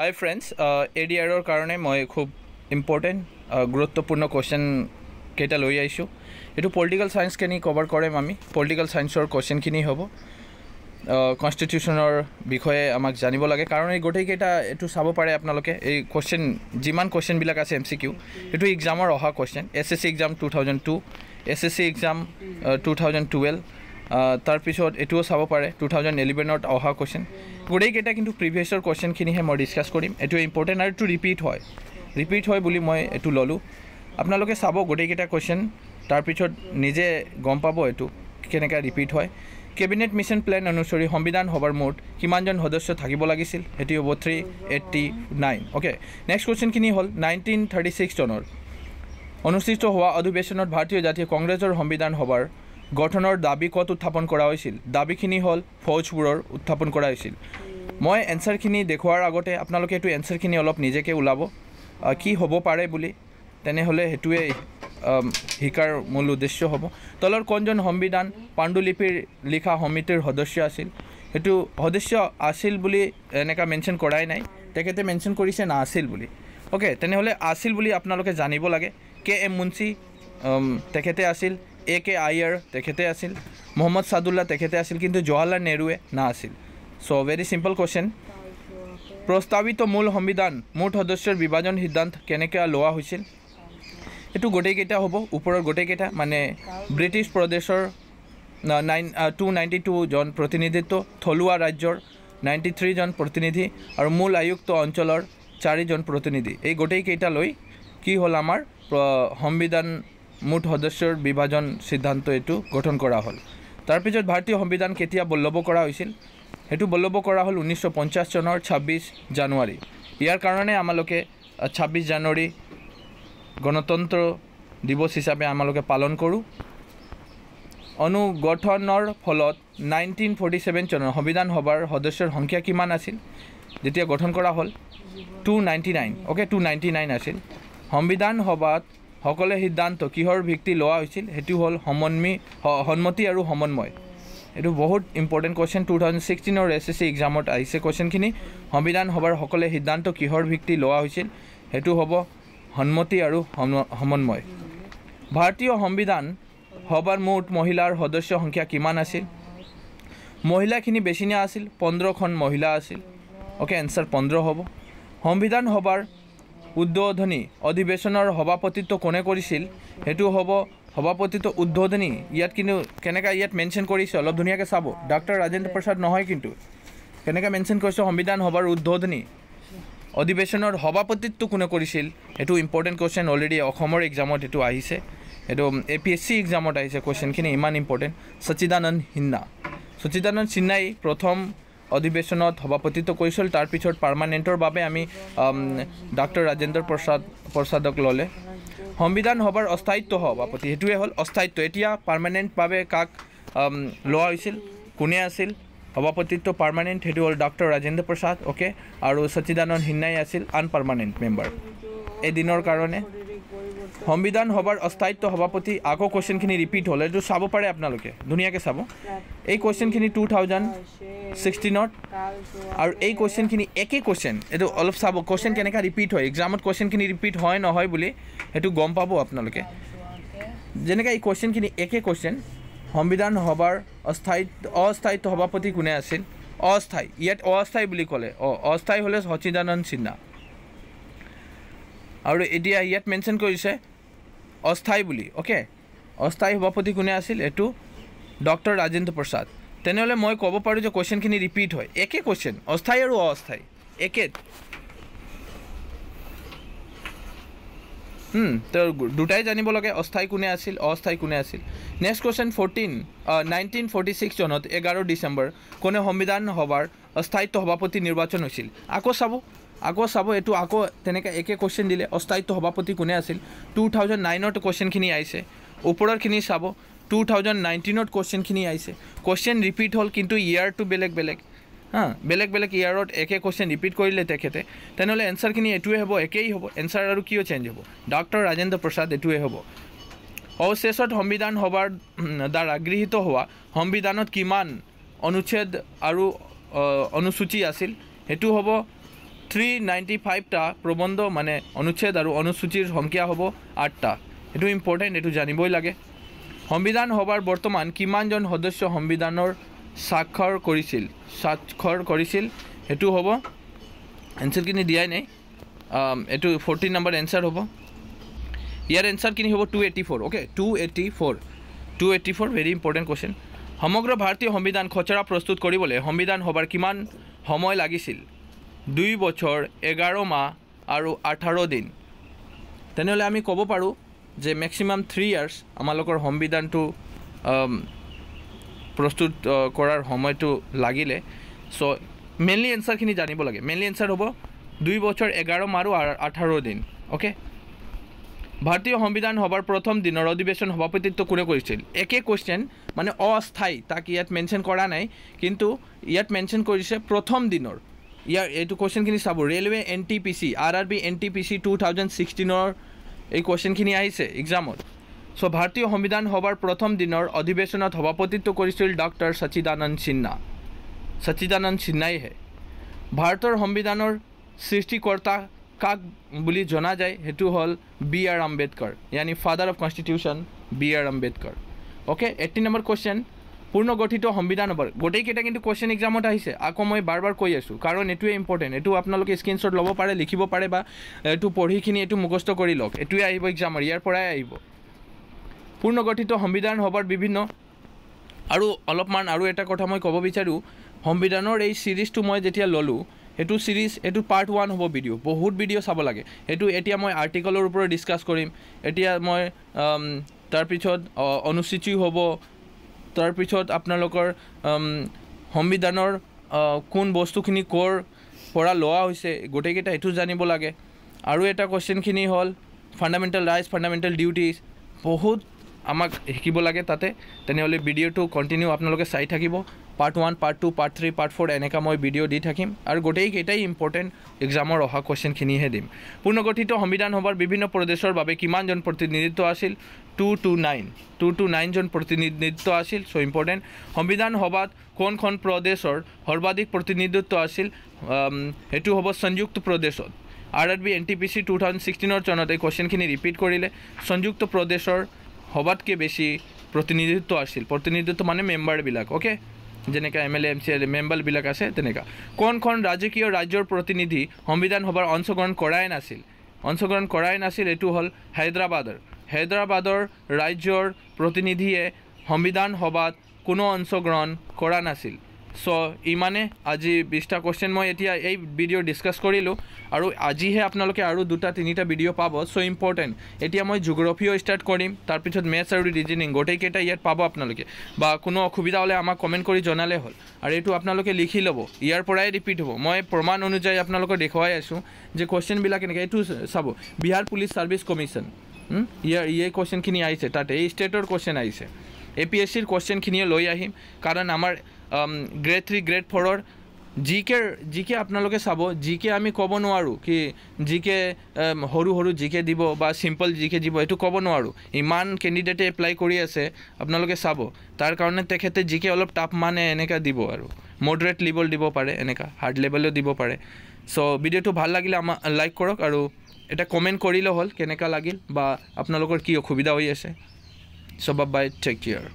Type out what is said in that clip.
Hi friends, ADR কাৰণে মই খুব ইম্পৰ্টেণ্ট গুৰুত্বপূৰ্ণ কোৱেশ্চন কেইটা লৈ আহিছোঁ। এইটো পলিটিকেল সায়েন্সখিনি কভাৰ কৰিম আমি। পলিটিকেল সায়েন্সৰ কোৱেশ্চনখিনি হ'ব কনষ্টিটিউশ্যনৰ বিষয়ে আমাক জানিব লাগে, কাৰণ এই গোটেইকেইটা এইটো চাব পাৰে আপোনালোকে। এই কোৱেশ্চন যিমান কোৱেশ্চনবিলাক আছে MCQ, এইটো এক্সামৰ অহা question. SSC exam 2002, SSC exam 2012, তাৰপিছত এইটোও চাব পাৰে 2011ত অহা কোৱেশ্চন। গোটেইকেইটা কিন্তু প্ৰিভিয়াছৰ কোৱেশ্চনখিনিহে মই ডিছকাছ কৰিম। এইটো ইম্পৰ্টেণ্ট আৰু এইটো ৰিপিট হয় বুলি মই এইটো ল'লোঁ। আপোনালোকে চাব গোটেইকেইটা কোৱেশ্চন, তাৰপিছত নিজে গম পাব এইটো কেনেকৈ ৰিপিট হয়। কেবিনেট মিছন প্লেন অনুসৰি সংবিধান সভাৰ মুঠ কিমানজন সদস্য থাকিব লাগিছিল? সেইটো হ'ব 389। অ'কে, নেক্সট কুৱেশ্যনখিনি হ'ল 1936 চনৰ অনুষ্ঠিত হোৱা অধিৱেশনত ভাৰতীয় জাতীয় কংগ্ৰেছৰ সংবিধান সভাৰ গঠনৰ দাবী ক'ত উত্থাপন কৰা হৈছিল? দাবীখিনি হ'ল ফৌজপুৰৰ উত্থাপন কৰা হৈছিল। মই এনচাৰখিনি দেখুৱাৰ আগতে আপোনালোকে এইটো এনচাৰখিনি অলপ নিজকে ওলাব কি হ'ব পাৰে বুলি, তেনেহ'লে সেইটোৱে শিকাৰ মূল উদ্দেশ্য হ'ব। তলৰ কোনজন সংবিধান পাণ্ডুলিপিৰ লিখা সমিতিৰ সদস্য আছিল? সেইটো সদস্য আছিল বুলি এনেকুৱা মেনশ্যন কৰাই নাই, তেখেতে মেনশ্যন কৰিছে না আছিল বুলি। অ'কে, তেনেহ'লে আছিল বুলি আপোনালোকে জানিব লাগে। KM মুন্সি তেখেতে আছিল, AK আয়াৰ তেখেতে আছিল, মহম্মদ সাদুল্লাহ তেখেতে আছিল, কিন্তু জৱাহৰলাল নেহৰুৱে না আছিল। চ' ভেৰি চিম্পল কুৱেশ্যন। প্ৰস্তাৱিত মূল সংবিধান মুঠ সদস্যৰ বিভাজন সিদ্ধান্ত কেনেকৈ লোৱা হৈছিল? এইটো গোটেইকেইটা হ'ব, ওপৰৰ গোটেইকেইটা মানে ব্ৰিটিছ প্ৰদেশৰ 292 জন প্ৰতিনিধিত্ব, থলুৱা ৰাজ্যৰ 93 জন প্ৰতিনিধি আৰু মূল আয়ুক্ত অঞ্চলৰ 4 জন প্ৰতিনিধি। এই গোটেইকেইটা লৈ কি হ'ল আমাৰ সংবিধান মুঠ সদস্যৰ বিভাজন সিদ্ধান্ত এইটো গঠন কৰা হ'ল। তাৰপিছত ভাৰতীয় সংবিধান কেতিয়া বলবৎ কৰা হৈছিল? সেইটো বলবৎ কৰা হ'ল 1950 চনৰ 26 জানুৱাৰী। ইয়াৰ কাৰণে আমালোকে 26 জানুৱাৰী গণতন্ত্ৰ দিৱস হিচাপে আমালোকে পালন কৰোঁ। অনুগঠনৰ ফলত 1947 চনৰ সংবিধান সভাৰ সদস্যৰ সংখ্যা কিমান আছিল? যেতিয়া গঠন কৰা হ'ল 299। অ'কে, 299 আছিল। সংবিধান সভাত সকলে সিদ্ধান্ত কিহৰ ভিত্তি লোৱা হৈছিল? সেইটো হ'ল সন্মতি আৰু সমন্বয়। এইটো বহুত ইম্পৰ্টেণ্ট কুৱেশ্যন। 2016 SSC এক্সামত আহিছে কুৱেশ্যনখিনি। সংবিধান সভাৰ সকলে সিদ্ধান্ত কিহৰ ভিত্তি লোৱা হৈছিল? সেইটো হ'ব সন্মতি আৰু সমন্বয়। ভাৰতীয় সংবিধান সভাৰ মুঠ মহিলাৰ সদস্য সংখ্যা কিমান আছিল? মহিলাখিনি বেছি না আছিল? 15খন মহিলা আছিল। অ'কে, এনচাৰ 15 হ'ব। সংবিধান সভাৰ উদ্বোধনী অধিৱেশনৰ সভাপতিত্ব কোনে কৰিছিল? সেইটো হ'ব সভাপতিত্ব উদ্বোধনী। ইয়াত কিন্তু কেনেকৈ ইয়াত মেনশ্যন কৰিছে অলপ ধুনীয়াকৈ চাব। ডক্টৰ ৰাজেন্দ্ৰ প্ৰসাদ নহয়, কিন্তু কেনেকৈ মেনশ্যন কৰিছে সংবিধান সভাৰ উদ্বোধনী অধিৱেশনৰ সভাপতিত্ব কোনে কৰিছিল? সেইটো ইম্পৰ্টেণ্ট কুৱেশ্যন। অলৰেডি অসমৰ এক্সামত এইটো আহিছে, এইটো APSC এক্সামত আহিছে কুৱেশ্যনখিনি, ইমান ইম্পৰ্টেণ্ট। সচিদানন্দ সিনহাই প্ৰথম অধিৱেশনত সভাপতিত্ব কৰিছিল। তাৰপিছত পাৰ্মানেণ্টৰ বাবে আমি ডক্টৰ ৰাজেন্দ্ৰ প্ৰসাদক ল'লে। সংবিধান সভাৰ অস্থায়িত্ব সভাপতি, সেইটোৱে হ'ল অস্থায়িত্ব। এতিয়া পাৰ্মানেণ্টভাৱে কাক লোৱা হৈছিল? কোনে আছিল সভাপতিত্ব পাৰ্মানেণ্ট? সেইটো হ'ল ডক্টৰ ৰাজেন্দ্ৰ প্ৰসাদ। অ'কে, আৰু সচিদানন্দ সিনহাই আছিল আনপাৰ্মানেণ্ট মেম্বাৰ এদিনৰ কাৰণে। সংবিধান সভাৰ অস্থায়িত্ব সভাপতি, আকৌ কুৱেশ্যনখিনি ৰিপিট হ'ল, এইটো চাব পাৰে আপোনালোকে, ধুনীয়াকৈ চাব। এই কুৱেশ্যনখিনি 2016ত আৰু এই কুৱেশ্যনখিনি একেই কুৱেশ্যন। এইটো অলপ চাব কুৱেশ্যন কেনেকৈ ৰিপিট হয়। এক্সামত কুৱেশ্যনখিনি ৰিপিট হয় নহয় বুলি সেইটো গম পাব আপোনালোকে। যেনেকৈ এই কুৱেশ্যনখিনি একে কুৱেশ্যন। সংবিধান সভাৰ অস্থায়িত্ব সভাপতি কোনে আছিল? অস্থায়ী। ইয়াত অস্থায়ী বুলি ক'লে, অস্থায়ী হ'লে সচিদানন্দ সিনহা। আৰু এতিয়া ইয়াত মেনশ্যন কৰিছে অস্থায়ী বুলি। অ'কে, অস্থায়ী সভাপতি কোনে আছিল? এইটো ডক্টৰ ৰাজেন্দ্ৰ প্ৰসাদ। তেনেহ'লে মই ক'ব পাৰোঁ যে কুৱেশ্যনখিনি ৰিপিট হয়, একে কুৱেশ্যন, অস্থায়ী আৰু অস্থায়ী একে। তো দুটাই জানিব লাগে, অস্থায়ী কোনে আছিল, অস্থায়ী কোনে আছিল। নেক্সট কুৱেশ্যন 1946 চনত 11 ডিচেম্বৰ কোনে সংবিধান সভাৰ অস্থায়িত্ব সভাপতি নিৰ্বাচন হৈছিল? আকৌ চাব এইটো আকৌ তেনেকৈ একে কুৱেশ্যন দিলে। অস্থায়িত্ব সভাপতি কোনে আছিল? 2009ত কুৱেশ্যনখিনি আহিছে। ওপৰৰখিনি চাব 2019ত কুৱেশ্যনখিনি আহিছে। কুৱেশ্যন ৰিপিট হ'ল, কিন্তু ইয়াৰটো বেলেগ বেলেগ ইয়াৰত একে কুৱেশ্যন ৰিপিট কৰিলে তেখেতে, তেনেহ'লে এনচাৰখিনি এইটোৱে হ'ব, একেই হ'ব। এনচাৰ আৰু কিয় চেঞ্জ হ'ব? ডক্টৰ ৰাজেন্দ্ৰ প্ৰসাদ এইটোৱে হ'ব। অৱশেষত সংবিধান সভাৰ দ্বাৰা গৃহীত হোৱা সংবিধানত কিমান অনুচ্ছেদ আৰু অনুসূচী আছিল? সেইটো হ'ব 395টা প্ৰবন্ধ মানে অনুচ্ছেদ আৰু অনুসূচীৰ সংখ্যা হ'ব 8টা এটো ইম্পৰ্টেন্ট এটো জানিবই লাগে সংবিধান সভাৰ বৰ্তমান কিমানজন সদস্য সংবিধানৰ স্বাক্ষৰ কৰিছিল এটো হ'ব এনসাৰ কিনি দিয়াই নাই এটো 14 নম্বৰ এনসাৰ হ'ব ইয়াৰ এনসাৰ কিনি হ'ব 284 ওকে 284 ভেৰি ইম্পৰ্টেন্ট কোশ্চেন সমগ্ৰ ভাৰতীয় সংবিধান খচৰা প্ৰস্তুত কৰিবলৈ সংবিধান সভাৰ কিমান সময় লাগিছিল 2 বছৰ 11 মাহ আৰু 18 দিন তেনেহলে আমি ক'ব পাৰো যে ম্যাক্সিমাম 3 ইয়াৰ্স আমালোকৰ সংবিধানটো প্ৰস্তুত কৰাৰ সময়টো লাগিলে সো মেইনলি এনসাৰ খিনি জানিব লাগে মেইনলি এনসাৰ হ'ব 2 বছৰ 11 মাহ আৰু 18 দিন ওকে ভাৰতীয় সংবিধান সভাৰ প্ৰথম দিনৰ অধিবেশন সভাপতিত্ব কোনে কৰিছিল একে কোশ্চেন মানে অস্থায়ী তাক ইয়াত মেনশন কৰা নাই কিন্তু ইয়াত মেনশন কৰিছে প্ৰথম দিনৰ ইয়াৰ এটো কোশ্চেন খিনি চাব ৰেলৱে এনটিপিসি আৰআৰবি এনটিপিসি 2016 ৰ এই কোশ্চেন খিনি আহিছে এক্সামত সো ভাৰতীয় সংবিধান সভাৰ প্ৰথম দিনৰ অধিবেশনত সভাপতিত্ব কৰিছিল ডক্টৰ সচিদানন্দ সিনহাই হে ভাৰতৰ সংবিধানৰ সৃষ্টিকৰ্তা কাক বুলি জনা যায় হেতু হল বি.আৰ. আম্বেদকাৰ यानी father of constitution BR. Ambedkar okay 18 number question পূৰ্ণ গঠিত সংবিধান সভাৰ গোটেই কেটা কিন্তু কোশ্চেন এক্সামত আহিছে আকৌ মই বাৰবাৰ কৈ আছো কাৰণ এটোৱে ইম্পৰ্টেন্ট এটো আপোনালোকে স্ক্ৰিনশ্বট ল'ব পাৰে লিখিব পাৰে বা এটো পঢ়িখিনি এটো মুখস্থ কৰি লওক এটোৱে আহিব এক্সামৰ ইয়াৰ পৰাই আহিব পূৰ্ণ গঠিত সংবিধান সভাৰ বিভিন্ন আৰু অলপমান আৰু এটা কথা মই ক'ব বিচাৰো সংবিধানৰ এই সিৰিজটো মই যেতিয়া ললো এটো সিরিজ এটো পার্ট 1 হ'ব ভিডিও বহুত ভিডিও চাব লাগে এটো এতিয়া মই আৰ্টিকলৰ ওপৰত ডিসকাস কৰিম এতিয়া মই তাৰ পিছত অনুসূচী হ'ব তাৰ পিছত আপোনালোকৰ সংবিধানৰ কোন বস্তুখিনি কৰ পৰা লোৱা হৈছে গোটেই কেটা এটো জানিব লাগে আৰু এটা কোশ্চেন খিনি হল ফান্ডামেন্টাল রাইটস ফান্ডামেন্টাল ডিউটিজ বহুত আমাক শিকিব লাগে তাতে তেনেহলে ভিডিওটো কন্টিনিউ আপোনালোকে চাই থাকিব পার্ট 1 পার্ট 2 পার্ট 3 পার্ট 4 এনেকা মই ভিডিও দি থাকিম আৰু গোটেই কেটাই ইম্পৰ্টেন্ট এক্সামৰ অহা কোশ্চেন খিনি হে দিম পূৰ্ণগঠিত সংবিধান সভাৰ বিভিন্ন প্ৰদেশৰ বাবে কিমানজন প্ৰতিনিধিত্ব আছিল 229 জন প্ৰতিনিধিত্ব আছিল সো ইম্পৰ্টেন্ট সংবিধান সভাত কোনখন প্ৰদেশৰ সৰ্বাধিক প্ৰতিনিধিত্ব আছিল হেতু হ'ব সংযুক্ত প্ৰদেশত আৰআৰবি এনটিপিসি 2016 চনত এই কোশ্চেন খিনি ৰিপিট কৰিলে সংযুক্ত প্ৰদেশৰ সবাতকে বেছি প্ৰতিনিধিত্ব আছিল প্ৰতিনিধিত্ব মানে মেম্বাৰ বিলাক ওকে যেনেকা এমএলএ এমসি মেম্বাৰ বিলাক আছে তেনেকা কোনখন ৰাজকীয় ৰাজ্যৰ প্ৰতিনিধি সংবিধান সভাৰ অংশগ্ৰহণ কৰাই নাছিল এটো হল হায়দৰাবাদৰ ৰাজ্যৰ প্ৰতিনিধিয়ে সংবিধান সভাত কোনো অংশগ্ৰহণ কৰা নাছিল সো ইমানে আজি 20টা কোশ্চেন মই এতিয়া এই ভিডিও ডিসকাস কৰিলো আৰু আজিহে আপোনালোকে আৰু দুটা তিনিটা ভিডিও পাব সো ইম্পৰ্টেন্ট এতিয়া মই জিওগ্ৰাফিও স্টাৰ্ট কৰিম তাৰ পিছত ম্যাথছ আৰু ৰিজনিং গোটেই কেটা ইয়াত পাব আপোনালোকে বা কোনো অসুবিধা হলে আমাক কমেন্ট কৰি জনালে হল আৰু এটো আপোনালোকে লিখি লব ইয়াৰ পৰাই ৰিপিট হ'ব মই প্ৰমাণ অনুযায়ী আপোনালোকক দেখুৱাই আছো যে কোশ্চেন বিলাক এনেকৈ এটো চাব বিহাৰ পুলিচ সাৰ্ভিস কমিশন এই কোশ্চেন খিনি আহিছে তাতে এই ষ্টেটৰ কোশ্চেন আহিছে এপিএসসিৰ কোশ্চেন খিনি লৈ আহিম কাৰণ আমাৰ গ্ৰেড 3 গ্ৰেড 4 জিকে আপোনালোকে চাব জিকে আমি ক'ব নোৱাৰো কি জিকে হৰু জিকে দিব বা সিম্পল জিকে দিব এটো ক'ব নোৱাৰো ইমান ক্যান্ডিডেটে এপ্লাই কৰি আছে আপোনালোকে চাব তাৰ কাৰণে তেখেতে জিকে অলপ টাপ মানে এনেকা দিব আৰু মডাৰেট লেভেল দিব পাৰে এনেকা হাৰ্ড লেভেলও দিব পাৰে সো ভিডিওটো ভাল লাগিলে লাইক কৰক আৰু এটা কমেন্ট কৰিলে হল কেনেকা লাগিল বা আপোনালোকৰ কি অসুবিধা হৈ আছে সো বাই টেক কেয়াৰ